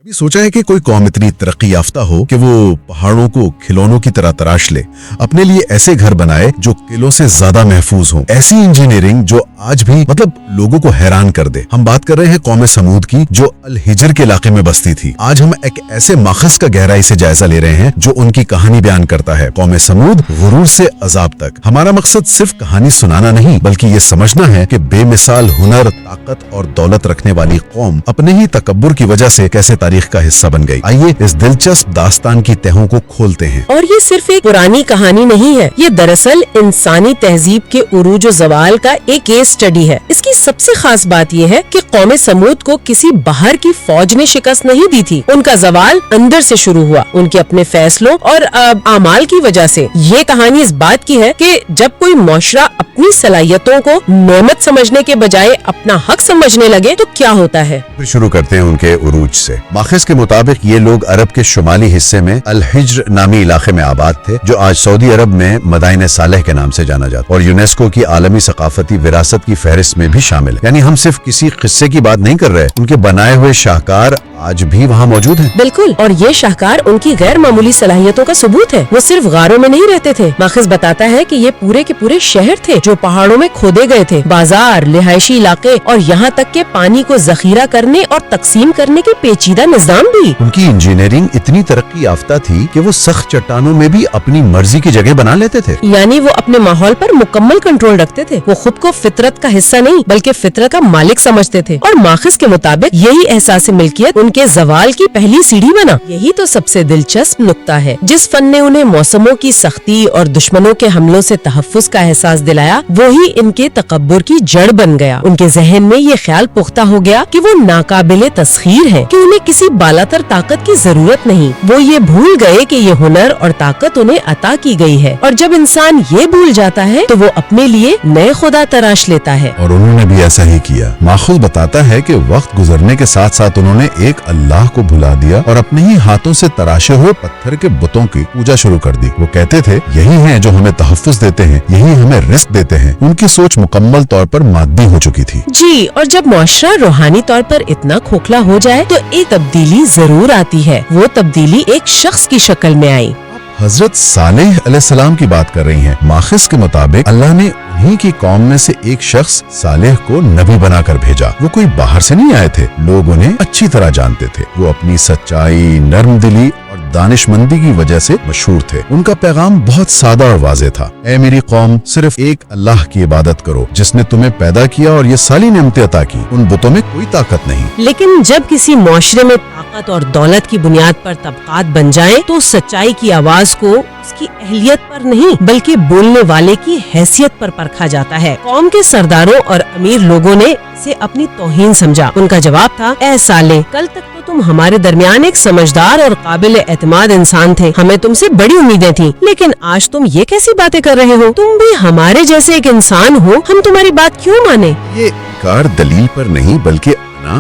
कभी सोचा है कि कोई कौम इतनी तरक्की याफ्ता हो कि वो पहाड़ों को खिलौनों की तरह तराश ले, अपने लिए ऐसे घर बनाए जो किलों से ज्यादा महफूज हों, ऐसी इंजीनियरिंग जो आज भी लोगों को हैरान कर दे। हम बात कर रहे हैं कौम समूद की, जो अल हिजर के इलाके में बसती थी। आज हम एक ऐसे माखज़ का गहराई से जायजा ले रहे हैं जो उनकी कहानी बयान करता है, कौम समूद गुरूर से अजाब तक। हमारा मकसद सिर्फ कहानी सुनाना नहीं, बल्कि ये समझना है कि बेमिसाल हुनर, ताकत और दौलत रखने वाली कौम अपने ही तकब्बुर की वजह से कैसे तारीख का हिस्सा बन गई। आइए इस दिलचस्प दास्तान की तहों को खोलते हैं। और ये सिर्फ एक पुरानी कहानी नहीं है, ये दरअसल इंसानी तहजीब के उरूज और ज़वाल का एक केस स्टडी है। इसकी सबसे खास बात ये है कि कौम समूद को किसी बाहर की फौज ने शिकस्त नहीं दी थी। उनका ज़वाल अंदर से शुरू हुआ, उनके अपने फैसलों और आमाल की वजह से। ये कहानी इस बात की है कि जब कोई मुआशरा अपनी सलाहियतों को नेमत समझने के बजाय अपना हक समझने लगे तो क्या होता है। फिर शुरू करते हैं उनके उरूज से। माखज़ के मुताबिक ये लोग अरब के शुमाली हिस्से में अल हिज्र नामी इलाके में आबाद थे, जो आज सऊदी अरब में मदाइन सालेह के नाम से जाना जाता और यूनेस्को की आलमी सकाफती विरासत की फहरिस्त में भी शामिल है। यानी हम सिर्फ किसी किस्से की बात नहीं कर रहे, उनके बनाए हुए शाहकार आज भी वहाँ मौजूद हैं। बिल्कुल, और ये शाहकार उनकी गैर मामूली सलाहियतों का सबूत है। वो सिर्फ गारों में नहीं रहते थे। माखज़ बताता है कि ये पूरे के पूरे शहर थे जो पहाड़ों में खोदे गए थे। बाजार, रिहायशी इलाके और यहाँ तक के पानी को जखीरा करने और तकसीम करने के पेचीदा निजाम भी। उनकी इंजीनियरिंग इतनी तरक्की याफ्ता थी कि वो सख्त चट्टानों में भी अपनी मर्जी की जगह बना लेते थे। यानी वो अपने माहौल पर मुकम्मल कंट्रोल रखते थे। वो खुद को फितरत का हिस्सा नहीं बल्कि फितरत का मालिक समझते थे। और माखज़ के मुताबिक यही एहसास मिल्कियत उनके ज़वाल की पहली सीढ़ी बना। यही तो सबसे दिलचस्प नुक्ता है। जिस फन ने उन्हें मौसमों की सख्ती और दुश्मनों के हमलों से तहफ़्फ़ुज़ का एहसास दिलाया, वही इनके तकब्बुर की जड़ बन गया। उनके जहन में ये ख्याल पुख्ता हो गया कि वो नाकाबिले तस्खीर है, कि उन्हें किसी बालातर ताकत की जरूरत नहीं। वो ये भूल गए कि ये हुनर और ताकत उन्हें अता की गई है। और जब इंसान ये भूल जाता है तो वो अपने लिए नए खुदा तराश लेता है। और उन्होंने भी ऐसा ही किया। माखज़ बताता है कि वक्त गुजरने के साथ साथ उन्होंने एक अल्लाह को भुला दिया और अपने ही हाथों से तराशे हुए पत्थर के बुतों की पूजा शुरू कर दी। वो कहते थे, यही हैं जो हमें तहफ़्फ़ुज़ देते हैं, यही हमें रिस्क देते हैं। उनकी सोच मुकम्मल तौर पर मादी हो चुकी थी। जी, और जब मुआशरा रूहानी तौर पर इतना खोखला हो जाए तो एक तब्दीली जरूर आती है। वो तब्दीली एक शख्स की शक्ल में आई। हजरत सालेह अलैहिस्सलाम की बात कर रही हैं। माखज़ के मुताबिक अल्लाह ने उन्हीं की कौम में से एक शख्स सालेह को नबी बनाकर भेजा। वो कोई बाहर से नहीं आए थे, लोग उन्हें अच्छी तरह जानते थे। वो अपनी सच्चाई, नर्म दिली और दानिशमंदी की वजह से मशहूर थे। उनका पैगाम बहुत सादा और वाज़ेह था। ऐ मेरी कौम, सिर्फ एक अल्लाह की इबादत करो जिसने तुम्हें पैदा किया और ये सारी नेमतें अता की। उन बुतों में कोई ताकत नहीं। लेकिन जब किसी मुआशरे में ताकत और दौलत की बुनियाद पर तबकात बन जाए तो सच्चाई की आवाज को उसकी अहलियत पर नहीं बल्कि बोलने वाले की हैसियत पर परखा जाता है। कौम के सरदारों और अमीर लोगों ने इसे अपनी तौहीन समझा। उनका जवाब था, ऐ साले, कल तक तो तुम हमारे दरमियान एक समझदार और काबिल एतमाद इंसान थे। हमें तुमसे बड़ी उम्मीदें थी, लेकिन आज तुम ये कैसी बातें कर रहे हो? तुम भी हमारे जैसे एक इंसान हो, हम तुम्हारी बात क्यों माने? ये इनकार दलील पर नहीं बल्कि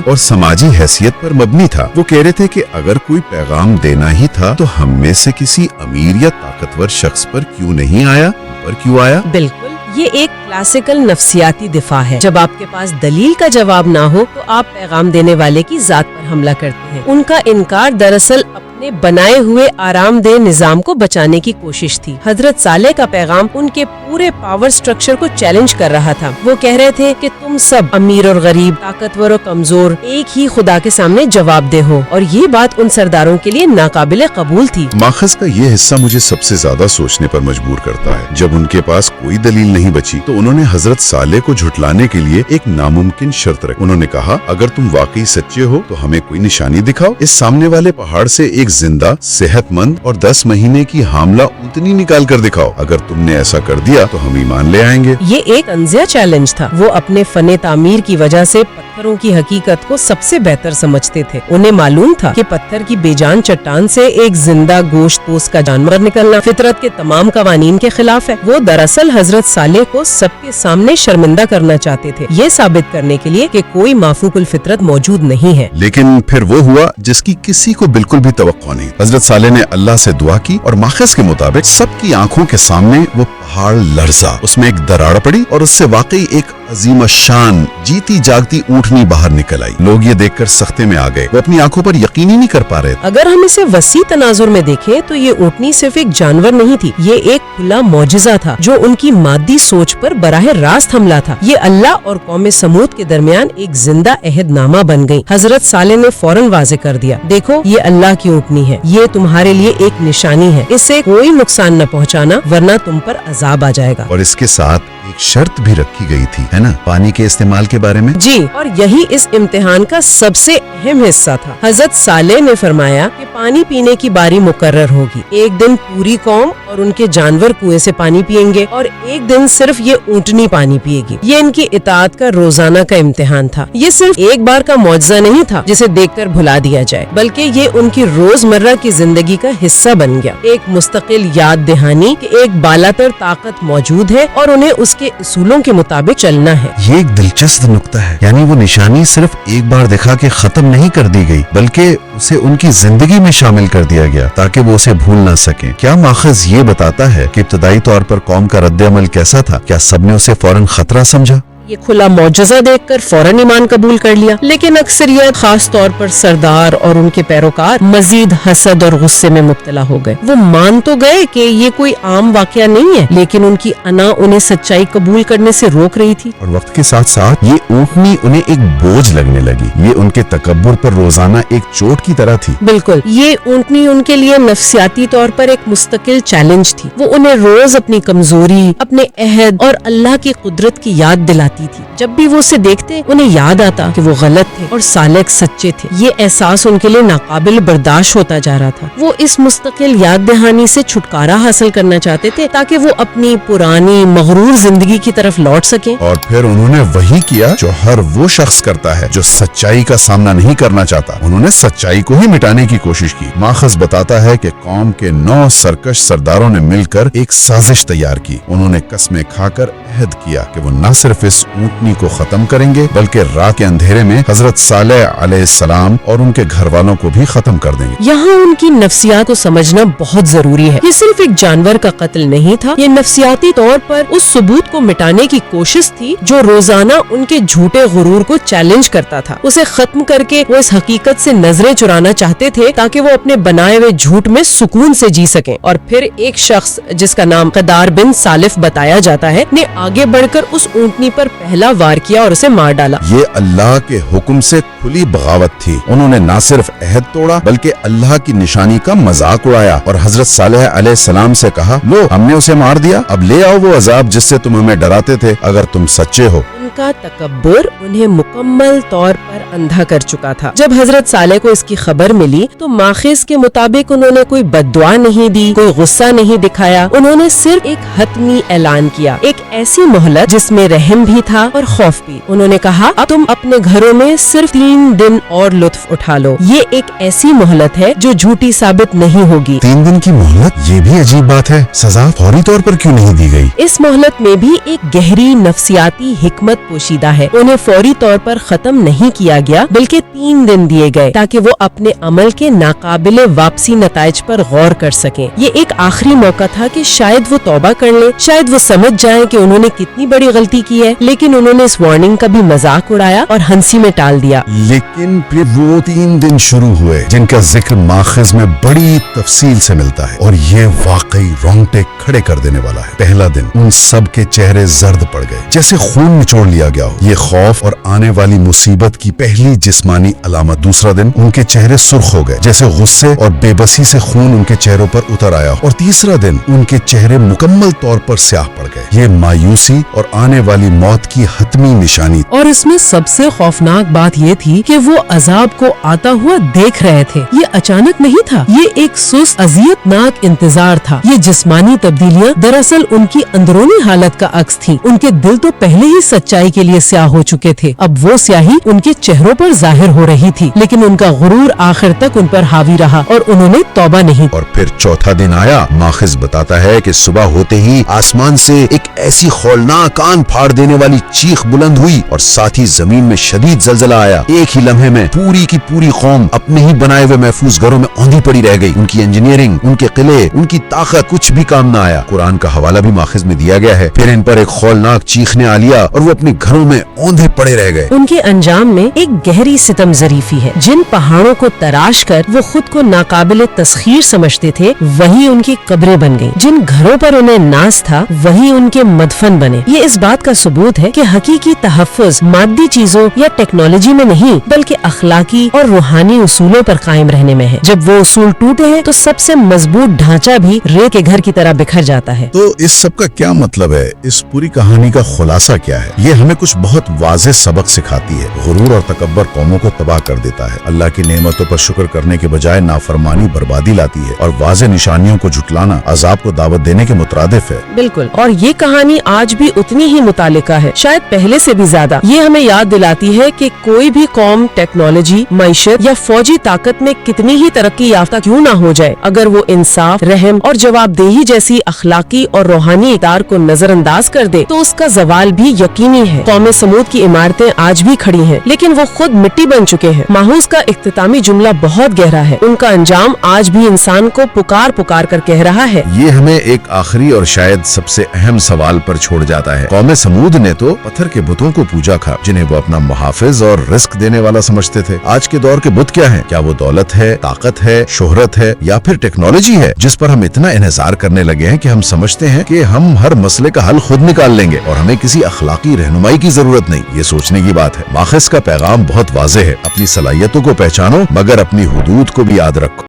और समाजी हैसियत पर मबनी था। वो कह रहे थे कि अगर कोई पैगाम देना ही था तो हम में से किसी अमीर या ताकतवर शख्स पर क्यों नहीं आया, पर क्यों आया? बिल्कुल, ये एक क्लासिकल नफ्सियाती दिफा है। जब आपके पास दलील का जवाब ना हो तो आप पैगाम देने वाले की जात पर हमला करते हैं। उनका इनकार दरअसल अपने बनाए हुए आरामदेह निजाम को बचाने की कोशिश थी। हजरत सालेह का पैगाम उनके पूरे पावर स्ट्रक्चर को चैलेंज कर रहा था। वो कह रहे थे कि तुम सब अमीर और गरीब, ताकतवर और कमजोर एक ही खुदा के सामने जवाबदेह हो, और ये बात उन सरदारों के लिए नाकाबिले कबूल थी। माखज़ का ये हिस्सा मुझे सबसे ज्यादा सोचने पर मजबूर करता है। जब उनके पास कोई दलील नहीं बची तो उन्होंने हजरत सालेह को झुटलाने के लिए एक नामुमकिन शर्त रखी। उन्होंने कहा, अगर तुम वाकई सच्चे हो तो हमें कोई निशानी दिखाओ। इस सामने वाले पहाड़ से एक जिंदा, सेहतमंद और 10 महीने की हामला ऊँटनी निकाल कर दिखाओ। अगर तुमने ऐसा कर दिया तो हम ईमान ले आएंगे। ये एक अंजिया चैलेंज था। वो अपने फने तामीर की वजह से पत्थरों की हकीकत को सबसे बेहतर समझते थे। उन्हें मालूम था कि पत्थर की बेजान चट्टान से एक जिंदा गोश्त पोस्ट का जानवर निकलना फितरत के तमाम कवानीन के खिलाफ है। वो दरअसल हजरत सालेह को सबके सामने शर्मिंदा करना चाहते थे, ये साबित करने के लिए कि कोई माफूकुल फितरत मौजूद नहीं है। लेकिन फिर वो हुआ जिसकी किसी को बिल्कुल भी तवक्को नहीं। हजरत सालेह ने अल्लाह से दुआ की और माखज़ के मुताबिक सबकी आंखों के सामने वो पहाड़ लर्जा, उसमें एक दरार पड़ी और उससे वाकई एक अजीम शान जीती जागती ऊँटनी ऊँटनी बाहर निकल आई। लोग ये देखकर सख्ते में आ गए, वो अपनी आंखों पर यकीन ही नहीं कर पा रहे। अगर हम इसे वसी तनाजुर में देखें तो ये ऊँटनी सिर्फ एक जानवर नहीं थी, ये एक खुला मौजिजा था जो उनकी मादी सोच पर बराह रास्त हमला था। ये अल्लाह और कौम समूद के दरमियान एक जिंदा अहदनामा बन गई। हजरत साले ने फौरन वाजे कर दिया, देखो ये अल्लाह की ऊँटनी है, ये तुम्हारे लिए एक निशानी है, इससे कोई नुकसान न पहुँचाना वरना तुम पर अजाब आ जाएगा। और इसके साथ एक शर्त भी रखी गई थी, है ना, पानी के इस्तेमाल के बारे में। जी, और यही इस इम्तिहान का सबसे अहम हिस्सा था। हजरत साले ने फरमाया कि पानी पीने की बारी मुकर्रर होगी। एक दिन पूरी कौम और उनके जानवर कुएं से पानी पिएंगे और एक दिन सिर्फ ये ऊँटनी पानी पिएगी। ये इनकी इताअत का रोजाना का इम्तिहान था। ये सिर्फ एक बार का मौजज़ा नहीं था जिसे देखकर भुला दिया जाए, बल्कि ये उनकी रोजमर्रा की जिंदगी का हिस्सा बन गया। एक मुस्तकिल याद दहानी कि एक बालातर ताकत मौजूद है और उन्हें उसके उसूलों के मुताबिक चलना है। ये एक दिलचस्प नुक्ता है, यानी वो निशानी सिर्फ एक बार दिखा के खत्म नहीं कर दी गई, बल्कि उसे उनकी जिंदगी में शामिल कर दिया गया ताकि वो उसे भूल ना सके। क्या माखज़ ये बताता है कि इब्तदाई तौर पर कौम का रद्द-ए-अमल कैसा था? क्या सबने उसे फौरन खतरा समझा? ये खुला मौजज़ा देखकर फौरन ईमान कबूल कर लिया, लेकिन अक्सरियत खास तौर पर सरदार और उनके पैरोकार मजीद हसद और गुस्से में मुब्तला हो गए। वो मान तो गए कि ये कोई आम वाकया नहीं है, लेकिन उनकी अना उन्हें सच्चाई कबूल करने से रोक रही थी। और वक्त के साथ साथ ये ऊँटनी उन्हें एक बोझ लगने लगी। ये उनके तकब्बुर पर रोजाना एक चोट की तरह थी। बिल्कुल, ये ऊँटनी उनके लिए नफ्सियाती तौर पर एक मुस्तकिल चैलेंज थी। वो उन्हें रोज अपनी कमजोरी, अपने अहद और अल्लाह की कुदरत की याद दिलाती थी। जब भी वो उसे देखते उन्हें याद आता कि वो गलत थे और सालेक सच्चे थे। ये एहसास उनके लिए नाकाबिल बर्दाश्त होता जा रहा था। वो इस मुस्तकिल याद दहानी से छुटकारा हासिल करना चाहते थे ताकि वो अपनी पुरानी मगरूर जिंदगी की तरफ लौट सकें। और फिर उन्होंने वही किया जो हर वो शख्स करता है जो सच्चाई का सामना नहीं करना चाहता। उन्होंने सच्चाई को ही मिटाने की कोशिश की। माखज़ बताता है कि कौम के 9 सरकश सरदारों ने मिलकर एक साजिश तैयार की। उन्होंने कसमें खाकर अहद किया कि वो न सिर्फ इस ऊँटनी को खत्म करेंगे बल्कि रात के अंधेरे में हजरत सालेह अलैहिस्सलाम और उनके घर वालों को भी खत्म कर देंगे। यहाँ उनकी नफ्सियात को समझना बहुत जरूरी है। ये सिर्फ एक जानवर का कत्ल नहीं था, ये नफ्सियाती तौर पर उस सबूत को मिटाने की कोशिश थी जो रोजाना उनके झूठे गुरूर को चैलेंज करता था। उसे खत्म करके वो इस हकीकत से नजरें चुराना चाहते थे ताकि वो अपने बनाए हुए झूठ में सुकून से जी सकें। और फिर एक शख्स जिसका नाम कदार बिन सालिफ बताया जाता है ने आगे बढ़कर उस ऊँटनी पर पहला वार किया और उसे मार डाला। ये अल्लाह के हुक्म से खुली बगावत थी। उन्होंने न सिर्फ अहद तोड़ा बल्कि अल्लाह की निशानी का मजाक उड़ाया और हजरत सालेह अलैहिस्सलाम से कहा, लो हमने उसे मार दिया, अब ले आओ वो अजाब जिससे तुम हमें डराते थे अगर तुम सच्चे हो। उनका तकब्बुर उन्हें मुकम्मल तौर पर अंधा कर चुका था। जब हजरत सालेह को इसकी खबर मिली तो माखिज के मुताबिक उन्होंने कोई बद्दुआ नहीं दी, कोई गुस्सा नहीं दिखाया। उन्होंने सिर्फ एक हतमी ऐलान किया, एक ऐसी मोहलत जिसमें रहम भी था और खौफ भी। उन्होंने कहा, अब तुम अपने घरों में सिर्फ 3 दिन और लुत्फ उठा लो। ये एक ऐसी मोहलत है जो झूठी साबित नहीं होगी। 3 दिन की मोहलत, ये भी अजीब बात है। सजा फौरी तौर पर क्यों नहीं दी गई? इस मोहलत में भी एक गहरी नफ्सियाती हिकमत पोशीदा है। उन्हें फौरी तौर पर खत्म नहीं किया गया बल्कि 3 दिन दिए गए ताकि वो अपने अमल के नाकाबिले वापसी नताइज पर गौर कर सकें। ये एक आखिरी मौका था कि शायद वो तौबा कर ले, शायद वो समझ जाएं कि उन्होंने कितनी बड़ी गलती की है। लेकिन उन्होंने इस वार्निंग का भी मजाक उड़ाया और हंसी में टाल दिया। लेकिन फिर वो 3 दिन शुरू हुए जिनका जिक्र माखिज में बड़ी तफसील से मिलता है और ये वाकई रोंगटे खड़े कर देने वाला है। पहला दिन उन सब के चेहरे जर्द पड़ गए जैसे खून निचोड़ लिया गया हो। ये खौफ और आने वाली मुसीबत की पहली जिस्मानी अलामत। दूसरा दिन उनके चेहरे सुर्ख हो गए जैसे गुस्से और बेबसी से खून उनके चेहरों पर उतर आया। और तीसरा दिन उनके चेहरे मुकम्मल तौर पर स्याह पड़ गए। ये मायूसी और आने वाली मौत की हतमी निशानी। और इसमें सबसे खौफनाक बात ये थी कि वो अजाब को आता हुआ देख रहे थे। ये अचानक नहीं था, ये एक सुस्त अजियतनाक इंतजार था। ये जिस्मानी तब्दीलियां दरअसल उनकी अंदरूनी हालत का अक्स थी। उनके दिल तो पहले ही सच्चाई के लिए स्याह हो चुके थे, अब वो स्याही उनके चेहरों पर जाहिर हो रही थी। लेकिन उनका गुरूर आखिर तक उन पर हावी रहा और उन्होंने तौबा नहीं। और फिर चौथा दिन आया। माखिज बताता है कि सुबह होते ही आसमान से एक ऐसी खौलनाक कान फाड़ देने वाली चीख बुलंद हुई और साथ ही जमीन में शदीद जलजला आया। एक ही लम्हे में पूरी की पूरी कौम अपने ही बनाए हुए महफूज घरों में औंधी पड़ी रह गई। उनकी इंजीनियरिंग, उनके किले, उनकी ताकत कुछ भी काम न आया। कुरान का हवाला भी माखिज में दिया गया है। फिर इन पर एक खौलनाक चीखने आ लिया और वो अपने अपने घरों में औंधे पड़े रह गए। उनके अंजाम में एक गहरी सितम जरीफी है। जिन पहाड़ों को तराश कर वो खुद को नाकाबिले तस्खीर समझते थे, वही उनकी कब्रें बन गईं। जिन घरों पर उन्हें नाज था, वही उनके मदफन बने। ये इस बात का सबूत है कि हकीकी तहफ़्फ़ुज़ मादी चीजों या टेक्नोलॉजी में नहीं, बल्कि अखलाकी और रूहानी उसूलों पर कायम रहने में है। जब वो उसूल टूटे हैं तो सबसे मजबूत ढांचा भी रेत के घर की तरह बिखर जाता है। तो इस सब का क्या मतलब है? इस पूरी कहानी का खुलासा क्या है? ये हमें कुछ बहुत वाज़ेह सबक सिखाती है। गुरूर और तकब्बर कौमों को तबाह कर देता है। अल्लाह की नेमतों पर शुक्र करने के बजाय नाफरमानी बर्बादी लाती है, और वाज़ेह निशानियों को झुटलाना अजाब को दावत देने के मुतरादिफ है। बिल्कुल, और ये कहानी आज भी उतनी ही मुतालिका है, शायद पहले से भी ज्यादा। ये हमें याद दिलाती है कि कोई भी कौम टेक्नोलॉजी, मईशत या फौजी ताकत में कितनी ही तरक्की याफ्ता क्यों ना हो जाए, अगर वो इंसाफ, रहम और जवाबदेही जैसी अखलाकी और रूहानी इक़दार को नजरअंदाज कर दे तो उसका जवाल भी यकीनी है। कौम समूद की इमारतें आज भी खड़ी हैं, लेकिन वो खुद मिट्टी बन चुके हैं। माहूज का इख्तितामी जुमला बहुत गहरा है। उनका अंजाम आज भी इंसान को पुकार पुकार कर कह रहा है। ये हमें एक आखिरी और शायद सबसे अहम सवाल पर छोड़ जाता है। कौम समूद ने तो पत्थर के बुतों को पूजा था, जिन्हें वो अपना मुहाफिज और रिस्क देने वाला समझते थे। आज के दौर के बुत क्या हैं? क्या वो दौलत है, ताकत है, शोहरत है, या फिर टेक्नोलॉजी है जिस पर हम इतना इन्हिसार करने लगे हैं कि हम समझते हैं कि हम हर मसले का हल खुद निकाल लेंगे और हमें किसी अखलाकी रहनुमाई की जरूरत नहीं। ये सोचने की बात है। माखिज़ का पैगाम बहुत वाज़ेह है। अपनी सलाहियतों को पहचानो, मगर अपनी हुदूद को भी याद रखो।